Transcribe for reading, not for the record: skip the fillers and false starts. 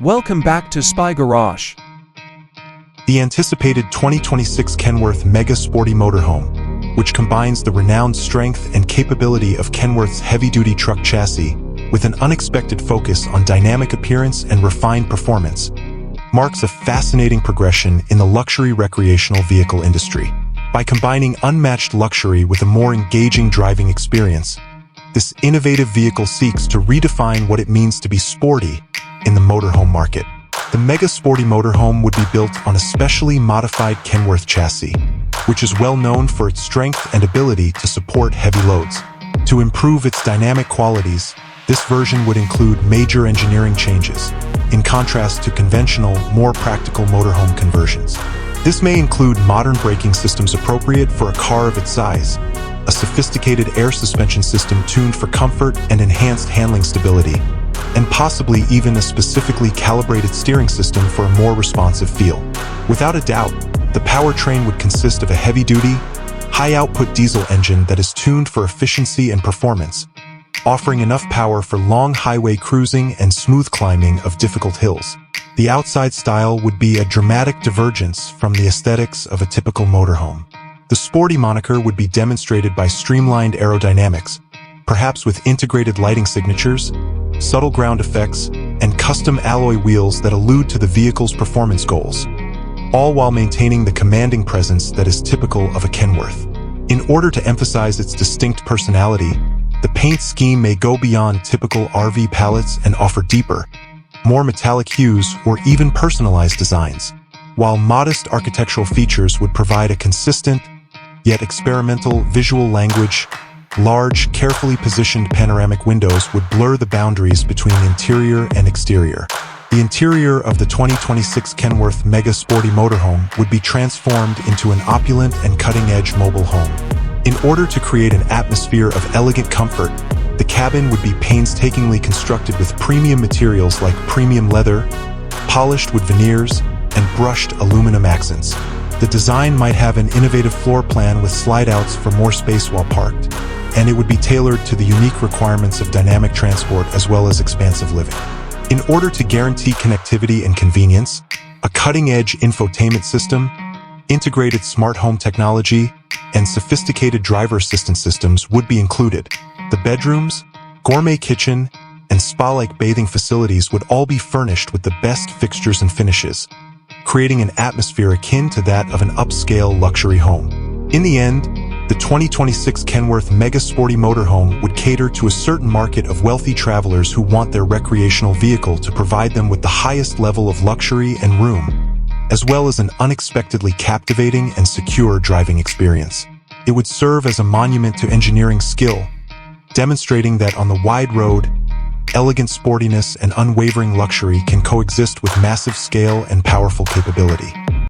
Welcome back to Spy Garage. The anticipated 2026 Kenworth Mega Sporty Motorhome, which combines the renowned strength and capability of Kenworth's heavy-duty truck chassis with an unexpected focus on dynamic appearance and refined performance, marks a fascinating progression in the luxury recreational vehicle industry. By combining unmatched luxury with a more engaging driving experience, this innovative vehicle seeks to redefine what it means to be sporty in the motorhome market. The Mega Sporty Motorhome would be built on a specially modified Kenworth chassis, which is well known for its strength and ability to support heavy loads. To improve its dynamic qualities, this version would include major engineering changes, in contrast to conventional, more practical motorhome conversions. This may include modern braking systems appropriate for a car of its size, a sophisticated air suspension system tuned for comfort and enhanced handling stability, and possibly even a specifically calibrated steering system for a more responsive feel. Without a doubt, the powertrain would consist of a heavy-duty, high-output diesel engine that is tuned for efficiency and performance, offering enough power for long highway cruising and smooth climbing of difficult hills. The outside style would be a dramatic divergence from the aesthetics of a typical motorhome. The sporty moniker would be demonstrated by streamlined aerodynamics, perhaps with integrated lighting signatures, subtle ground effects, and custom alloy wheels that allude to the vehicle's performance goals, all while maintaining the commanding presence that is typical of a Kenworth. In order to emphasize its distinct personality, the paint scheme may go beyond typical RV palettes and offer deeper, more metallic hues or even personalized designs, while modest architectural features would provide a consistent, yet experimental visual language. Large, carefully positioned panoramic windows would blur the boundaries between interior and exterior. The interior of the 2026 Kenworth Mega Sporty Motorhome would be transformed into an opulent and cutting-edge mobile home. In order to create an atmosphere of elegant comfort, the cabin would be painstakingly constructed with premium materials like premium leather, polished with veneers, and brushed aluminum accents. The design might have an innovative floor plan with slide-outs for more space while parked, and it would be tailored to the unique requirements of dynamic transport as well as expansive living. In order to guarantee connectivity and convenience, a cutting-edge infotainment system, integrated smart home technology, and sophisticated driver assistance systems would be included. The bedrooms, gourmet kitchen, and spa-like bathing facilities would all be furnished with the best fixtures and finishes, creating an atmosphere akin to that of an upscale luxury home. In the end, the 2026 Kenworth Mega Sporty Motorhome would cater to a certain market of wealthy travelers who want their recreational vehicle to provide them with the highest level of luxury and room, as well as an unexpectedly captivating and secure driving experience. It would serve as a monument to engineering skill, demonstrating that on the wide road, elegant sportiness and unwavering luxury can coexist with massive scale and powerful capability.